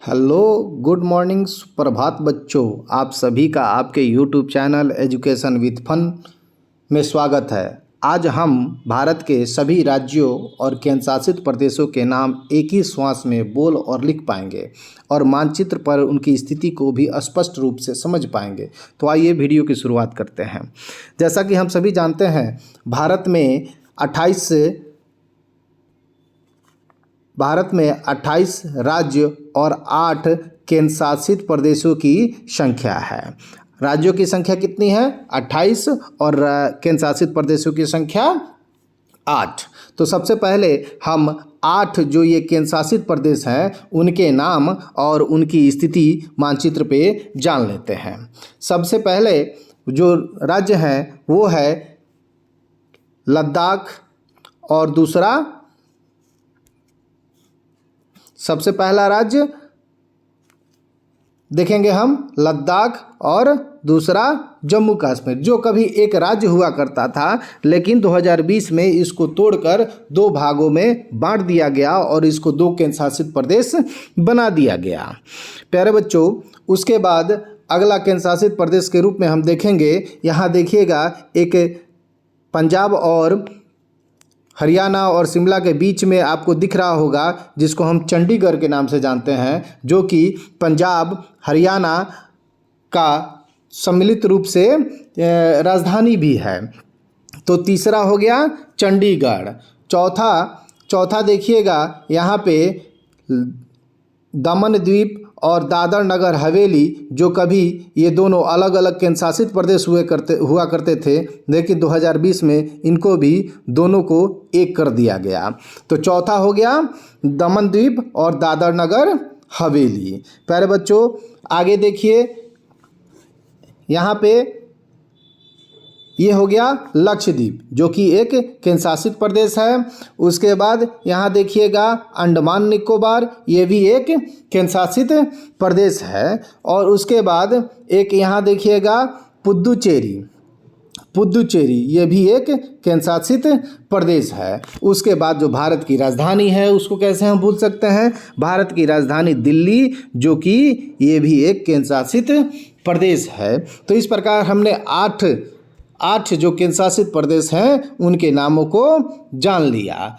Hello, good morning, सुप्रभात बच्चों। आप सभी का आपके YouTube channel education with fun में स्वागत है। आज हम भारत के सभी राज्यों और केंद्र शासित प्रदेशों के नाम एक ही श्वास में बोल और लिख पाएंगे और मानचित्र पर उनकी स्थिति को भी स्पष्ट रूप से समझ पाएंगे। तो आइए वीडियो की शुरुआत करते हैं। जैसा कि हम सभी जानते हैं, भारत में 28 राज्य और 8 केंद्र शासित प्रदेशों की संख्या है। राज्यों की संख्या कितनी है? 28 और केंद्र शासित प्रदेशों की संख्या 8। तो सबसे पहले हम 8 जो ये केंद्र शासित प्रदेश हैं उनके नाम और उनकी स्थिति मानचित्र पे जान लेते हैं। सबसे पहले जो राज्य है वो है लद्दाख और दूसरा सबसे पहला राज्य देखेंगे हम लद्दाख और दूसरा जम्मू कश्मीर, जो कभी एक राज्य हुआ करता था, लेकिन 2020 में इसको तोड़कर 2 भागों में बांट दिया गया और इसको 2 केंद्र शासित प्रदेश बना दिया गया। प्यारे बच्चों, उसके बाद अगला केंद्र शासित प्रदेश के रूप में हम देखेंगे, यहाँ देखिएगा एक पंजाब और हरियाणा और शिमला के बीच में आपको दिख रहा होगा, जिसको हम चंडीगढ़ के नाम से जानते हैं, जो कि पंजाब हरियाणा का सम्मिलित रूप से राजधानी भी है। तो तीसरा हो गया चंडीगढ़। चौथा देखिएगा यहाँ पे दमन द्वीप और दादर नगर हवेली, जो कभी ये दोनों अलग अलग केंद्र शासित प्रदेश हुआ करते थे, लेकिन 2020 में इनको भी दोनों को एक कर दिया गया। तो चौथा हो गया दमन द्वीप और दादर नगर हवेली। प्यारे बच्चों, आगे देखिए, यहाँ पे ये हो गया लक्षद्वीप, जो कि एक केंद्र शासित प्रदेश है। उसके बाद यहाँ देखिएगा अंडमान निकोबार, ये भी एक केंद्र शासित प्रदेश है। और उसके बाद एक यहाँ देखिएगा पुदुचेरी, ये भी एक केंद्र शासित प्रदेश है। उसके बाद जो भारत की राजधानी है उसको कैसे हम भूल सकते हैं? भारत की राजधानी दिल्ली, जो कि ये भी एक केंद्र शासित प्रदेश है। तो इस प्रकार हमने 8 जो केंद्र शासित प्रदेश हैं उनके नामों को जान लिया।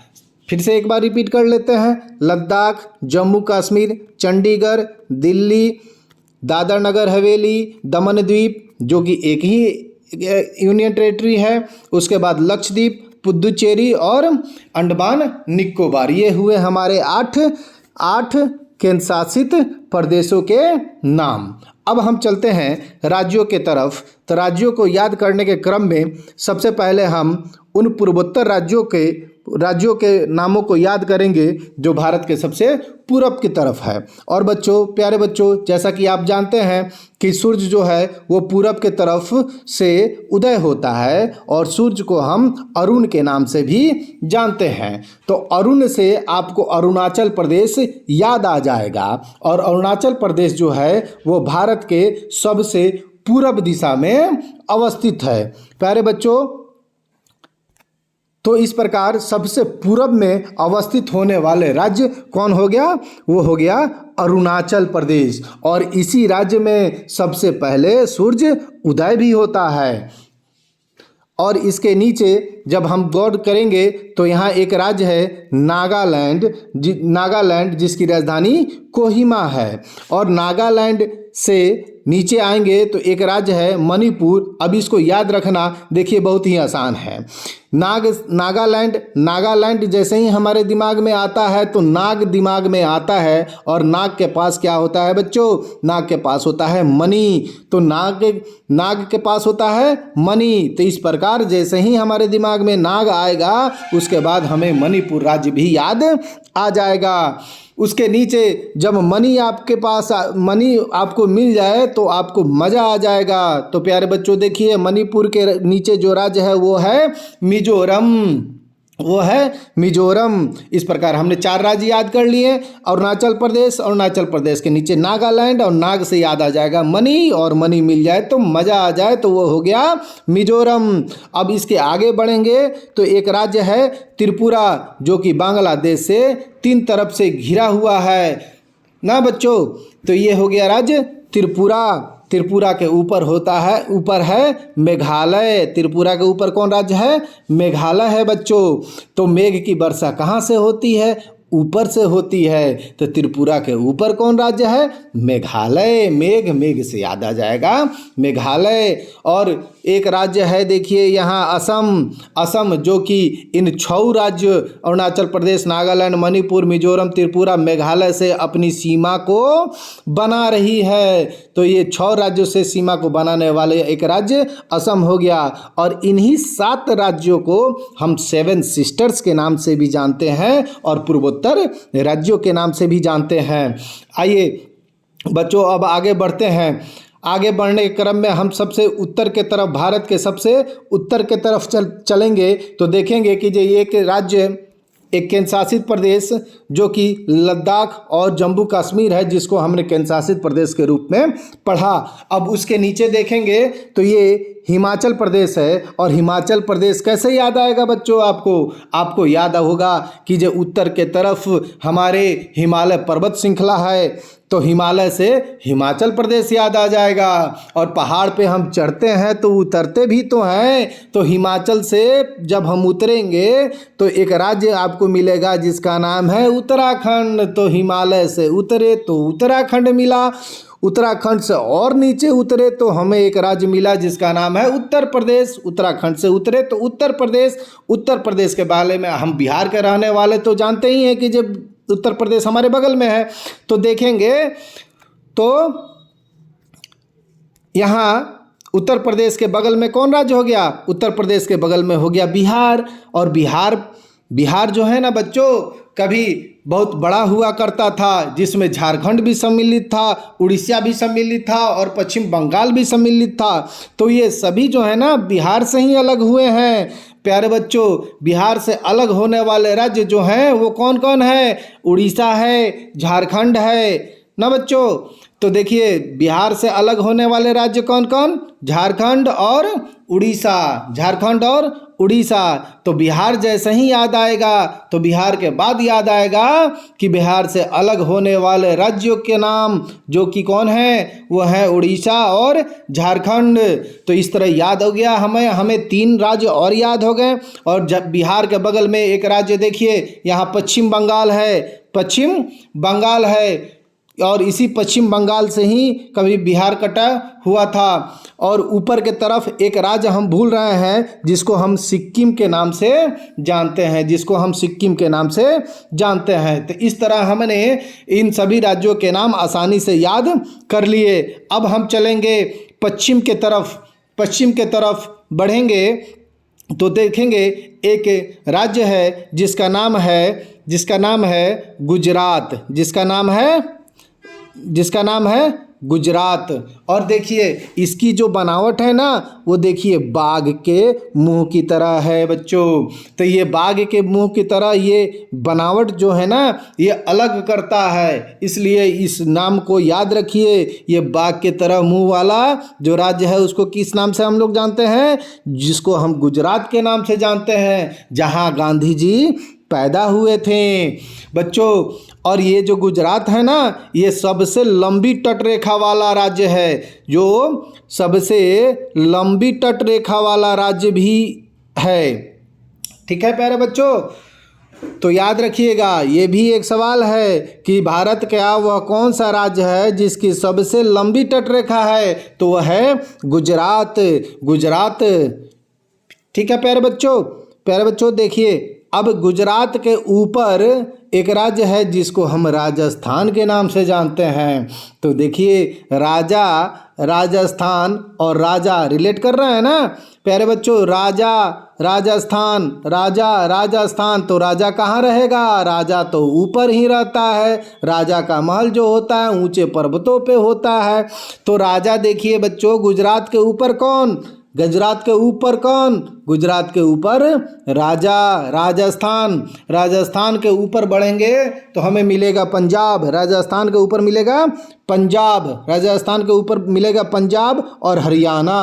फिर से एक बार रिपीट कर लेते हैं। लद्दाख, जम्मू कश्मीर, चंडीगढ़, दिल्ली, दादर नगर हवेली, दमन द्वीप, जो कि एक ही यूनियन टेरिटरी है। उसके बाद लक्षद्वीप, पुदुचेरी और अंडमान निकोबार, ये हुए हमारे 8 केंद्र शासित प्रदेशों के नाम। अब हम चलते हैं राज्यों के तरफ। तो राज्यों को याद करने के क्रम में सबसे पहले हम उन पूर्वोत्तर राज्यों के नामों को याद करेंगे जो भारत के सबसे पूरब की तरफ है। और बच्चों, प्यारे बच्चों, जैसा कि आप जानते हैं कि सूर्य जो है वो पूरब के तरफ से उदय होता है और सूर्य को हम अरुण के नाम से भी जानते हैं। तो अरुण से आपको अरुणाचल प्रदेश याद आ जाएगा, और अरुणाचल प्रदेश जो है वो भारत के सबसे पूरब दिशा में अवस्थित है। प्यारे बच्चों, तो इस प्रकार सबसे पूरब में अवस्थित होने वाले राज्य कौन हो गया? वो हो गया अरुणाचल प्रदेश। और इसी राज्य में सबसे पहले सूर्य उदय भी होता है। और इसके नीचे जब हम गौर करेंगे तो यहाँ एक राज्य है नागालैंड, जिसकी राजधानी कोहिमा है। और नागालैंड से नीचे आएंगे तो एक राज्य है मणिपुर। अब इसको याद रखना, देखिए बहुत ही आसान है। नागालैंड जैसे ही हमारे दिमाग में आता है तो नाग दिमाग में आता है, और नाग के पास क्या होता है बच्चों? नाग के पास होता है मणि। तो नाग के पास होता है मणि। तो इस प्रकार जैसे ही हमारे दिमाग में नाग आएगा, उसके बाद हमें मणिपुर राज्य भी याद आ जाएगा। उसके नीचे जब मणि आपको मिल जाए तो आपको मज़ा आ जाएगा। तो प्यारे बच्चों, देखिए मणिपुर के नीचे जो राज्य है वो है मिजोरम। इस प्रकार हमने 4 राज्य याद कर लिए। अरुणाचल प्रदेश के नीचे नागालैंड, और नाग से याद आ जाएगा मणि, और मणि मिल जाए तो मज़ा आ जाए, तो वो हो गया मिजोरम। अब इसके आगे बढ़ेंगे तो एक राज्य है त्रिपुरा, जो कि बांग्लादेश से 3 तरफ से घिरा हुआ है। ना बच्चों। तो ये हो गया राज्य त्रिपुरा। त्रिपुरा के ऊपर है मेघालय। त्रिपुरा के ऊपर कौन राज्य है? मेघालय है बच्चों। तो मेघ की वर्षा कहाँ से होती है? ऊपर से होती है। तो त्रिपुरा के ऊपर कौन राज्य है? मेघालय। मेघ से याद आ जाएगा मेघालय। और एक राज्य है देखिए यहाँ असम जो कि इन 6 राज्य अरुणाचल प्रदेश, नागालैंड, मणिपुर, मिजोरम, त्रिपुरा, मेघालय से अपनी सीमा को बना रही है। तो ये 6 राज्यों से सीमा को बनाने वाले एक राज्य असम हो गया। और इन्हीं 7 राज्यों को हम 7 सिस्टर्स के नाम से भी जानते हैं और पूर्वोत्तर राज्यों के नाम से भी जानते हैं। आइए बच्चों अब आगे बढ़ते हैं। आगे बढ़ने के क्रम में हम सबसे उत्तर के तरफ, भारत के सबसे उत्तर के तरफ चलेंगे तो देखेंगे कि ये एक राज्य, एक केंद्र शासित प्रदेश जो कि लद्दाख और जम्मू कश्मीर है, जिसको हमने केंद्र शासित प्रदेश के रूप में पढ़ा। अब उसके नीचे देखेंगे तो ये हिमाचल प्रदेश है। और हिमाचल प्रदेश कैसे याद आएगा बच्चों? आपको याद होगा कि जो उत्तर के तरफ हमारे हिमालय पर्वत श्रृंखला है, तो हिमालय से हिमाचल प्रदेश याद आ जाएगा। और पहाड़ पे हम चढ़ते हैं तो उतरते भी तो हैं। तो हिमाचल से जब हम उतरेंगे तो एक राज्य आपको मिलेगा जिसका नाम है उत्तराखंड। तो हिमालय से उतरे तो उत्तराखंड मिला, उत्तराखंड से और नीचे उतरे तो हमें एक राज्य मिला जिसका नाम है उत्तर प्रदेश। उत्तराखंड से उतरे तो उत्तर प्रदेश। उत्तर प्रदेश के बारे में हम बिहार के रहने वाले तो जानते ही हैं कि जब उत्तर प्रदेश हमारे बगल में है। तो देखेंगे तो यहाँ उत्तर प्रदेश के बगल में कौन राज्य हो गया? उत्तर प्रदेश के बगल में हो गया बिहार। और बिहार जो है ना बच्चों, कभी बहुत बड़ा हुआ करता था, जिसमें झारखंड भी सम्मिलित था, उड़ीसा भी सम्मिलित था और पश्चिम बंगाल भी सम्मिलित था। तो ये सभी जो है ना बिहार से ही अलग हुए हैं। प्यारे बच्चों, बिहार से अलग होने वाले राज्य जो हैं वो कौन कौन है? उड़ीसा है, झारखंड है ना बच्चों। तो देखिए बिहार से अलग होने वाले राज्य कौन कौन? झारखंड और उड़ीसा। झारखंड और उड़ीसा। तो बिहार जैसे ही याद आएगा तो बिहार के बाद याद आएगा कि बिहार से अलग होने वाले राज्यों के नाम जो कि कौन है? वो है उड़ीसा और झारखंड। तो इस तरह याद हो गया हमें 3 राज्य और याद हो गए। और जब बिहार के बगल में एक राज्य देखिए, यहाँ पश्चिम बंगाल है। और इसी पश्चिम बंगाल से ही कभी बिहार कटा हुआ था। और ऊपर के तरफ एक राज्य हम भूल रहे हैं जिसको हम सिक्किम के नाम से जानते हैं। तो इस तरह हमने इन सभी राज्यों के नाम आसानी से याद कर लिए। अब हम चलेंगे पश्चिम के तरफ बढ़ेंगे तो देखेंगे एक राज्य है जिसका नाम है गुजरात। जिसका नाम है गुजरात। और देखिए इसकी जो बनावट है ना, वो देखिए बाघ के मुंह की तरह है बच्चों। तो ये बाघ के मुंह की तरह ये बनावट जो है ना, ये अलग करता है। इसलिए इस नाम को याद रखिए। ये बाघ के तरह मुंह वाला जो राज्य है उसको किस नाम से हम लोग जानते हैं? जिसको हम गुजरात के नाम से जानते हैं, जहाँ गांधी जी पैदा हुए थे बच्चों। और ये जो गुजरात है ना, ये सबसे लंबी तटरेखा वाला राज्य है, जो सबसे लंबी तटरेखा वाला राज्य भी है। ठीक है प्यारे बच्चों, तो याद रखिएगा, ये भी एक सवाल है कि भारत का वह कौन सा राज्य है जिसकी सबसे लंबी तटरेखा है? तो वह है गुजरात। ठीक है प्यारे बच्चों, देखिए अब गुजरात के ऊपर एक राज्य है जिसको हम राजस्थान के नाम से जानते हैं। तो देखिए राजस्थान और राजा रिलेट कर रहे हैं ना प्यारे बच्चों। राजस्थान, तो राजा कहाँ रहेगा? राजा तो ऊपर ही रहता है। राजा का महल जो होता है ऊंचे पर्वतों पे होता है। तो राजा देखिए बच्चों, गुजरात के ऊपर कौन? गुजरात के ऊपर राजा। राजस्थान के ऊपर बढ़ेंगे तो हमें मिलेगा पंजाब। राजस्थान के ऊपर मिलेगा पंजाब और हरियाणा।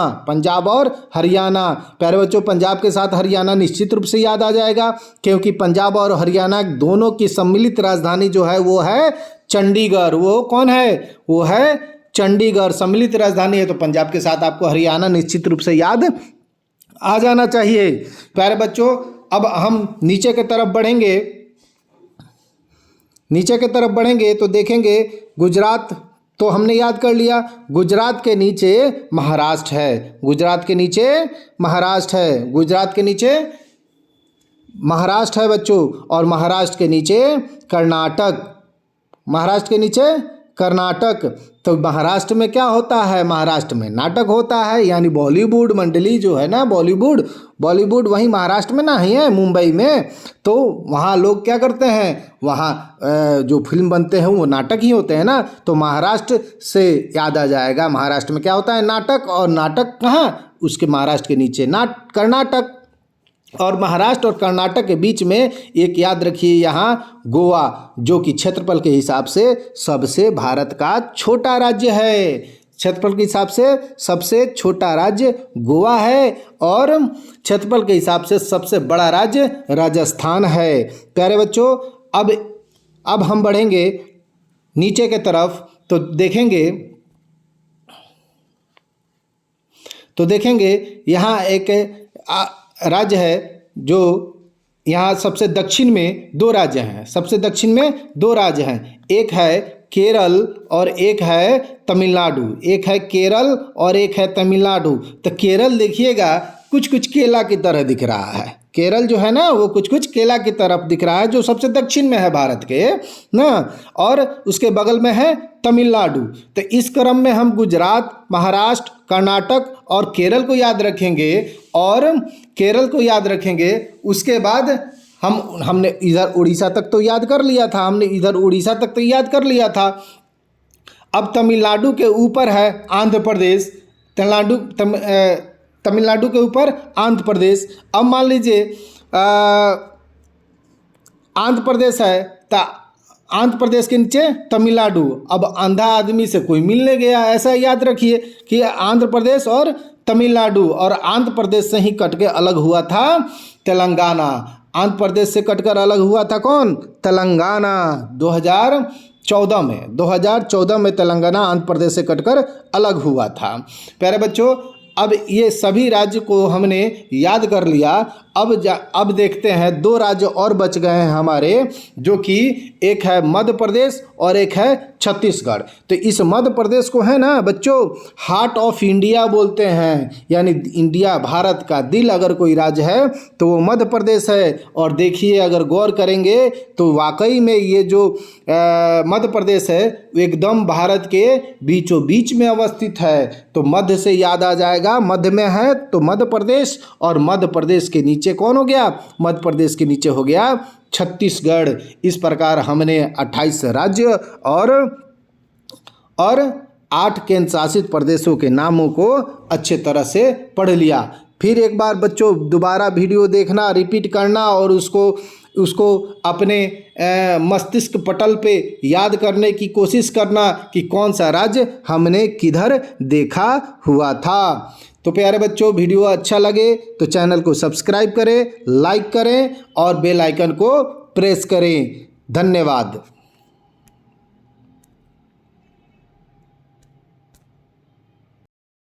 प्यारे बच्चों, पंजाब के साथ हरियाणा निश्चित रूप से याद आ जाएगा, क्योंकि पंजाब और हरियाणा दोनों की सम्मिलित राजधानी जो है वो है चंडीगढ़। वो कौन है? वो है चंडीगढ़। सम्मिलित राजधानी है तो पंजाब के साथ आपको हरियाणा निश्चित रूप से याद आ जाना चाहिए। प्यारे बच्चों, अब हम नीचे की तरफ बढ़ेंगे, नीचे की तरफ बढ़ेंगे तो देखेंगे गुजरात तो हमने याद कर लिया। गुजरात के नीचे महाराष्ट्र है, गुजरात के नीचे महाराष्ट्र है, गुजरात के नीचे महाराष्ट्र है बच्चों, और महाराष्ट्र के नीचे कर्नाटक, महाराष्ट्र के नीचे कर्नाटक। तो महाराष्ट्र में क्या होता है? महाराष्ट्र में नाटक होता है, यानी बॉलीवुड मंडली जो है ना, बॉलीवुड वहीं महाराष्ट्र में नहीं है, मुंबई में। तो वहाँ लोग क्या करते हैं, वहाँ जो फिल्म बनते हैं वो नाटक ही होते हैं ना। तो महाराष्ट्र से याद आ जाएगा, महाराष्ट्र में क्या होता है? नाटक। और नाटक कहाँ? उसके महाराष्ट्र के नीचे कर्नाटक। और महाराष्ट्र और कर्नाटक के बीच में एक याद रखिए यहाँ गोवा, जो कि क्षेत्रफल के हिसाब से सबसे भारत का छोटा राज्य है। क्षेत्रफल के हिसाब से सबसे छोटा राज्य गोवा है, और क्षेत्रफल के हिसाब से सबसे बड़ा राज्य राजस्थान है। प्यारे बच्चों, अब हम बढ़ेंगे नीचे के तरफ तो देखेंगे यहाँ एक राज्य है जो यहाँ सबसे दक्षिण में दो राज्य हैं, सबसे दक्षिण में दो राज्य हैं। एक है केरल और एक है तमिलनाडु, एक है केरल और एक है तमिलनाडु। तो केरल देखिएगा कुछ कुछ केला की तरह दिख रहा है, केरल जो है ना वो कुछ कुछ केला की तरफ दिख रहा है, जो सबसे दक्षिण में है भारत के ना, और उसके बगल में है तमिलनाडु। तो इस क्रम में हम गुजरात, महाराष्ट्र, कर्नाटक और केरल को याद रखेंगे, उसके बाद हमने इधर उड़ीसा तक तो याद कर लिया था, अब तमिलनाडु के ऊपर है आंध्र प्रदेश, तमिलनाडु के ऊपर आंध्र प्रदेश। अब मान लीजिए आंध्र प्रदेश है तो आंध्र प्रदेश के नीचे तमिलनाडु। अब अंधा आदमी से कोई मिलने गया, ऐसा याद रखिए कि आंध्र प्रदेश और तमिलनाडु, और आंध्र प्रदेश से ही कट के अलग हुआ था तेलंगाना। आंध्र प्रदेश से कटकर अलग हुआ था कौन? तेलंगाना। 2014 में तेलंगाना आंध्र प्रदेश से कटकर अलग हुआ था। प्यारे बच्चों, अब ये सभी राज्य को हमने याद कर लिया। अब देखते हैं दो राज्य और बच गए हैं हमारे, जो कि एक है मध्य प्रदेश और एक है छत्तीसगढ़। तो इस मध्य प्रदेश को है ना बच्चों हार्ट ऑफ इंडिया बोलते हैं, यानी इंडिया भारत का दिल अगर कोई राज्य है तो वो मध्य प्रदेश है। और देखिए अगर गौर करेंगे तो वाकई में ये जो मध्य प्रदेश है वो एकदम भारत के बीचों बीच में अवस्थित है। तो मध्य से याद आ जाएगा, मध्य में है तो मध्य प्रदेश, और मध्य प्रदेश के नीचे कौन हो गया? मध्य प्रदेश के नीचे हो गया छत्तीसगढ़। इस प्रकार हमने 28 राज्य और 8 केंद्र शासित प्रदेशों के नामों को अच्छे तरह से पढ़ लिया। फिर एक बार बच्चों दोबारा वीडियो देखना, रिपीट करना और उसको अपने मस्तिष्क पटल पे याद करने की कोशिश करना कि कौन सा राज्य हमने किधर देखा हुआ था। तो प्यारे बच्चों, वीडियो अच्छा लगे तो चैनल को सब्सक्राइब करें, लाइक करें और बेल आइकन को प्रेस करें। धन्यवाद।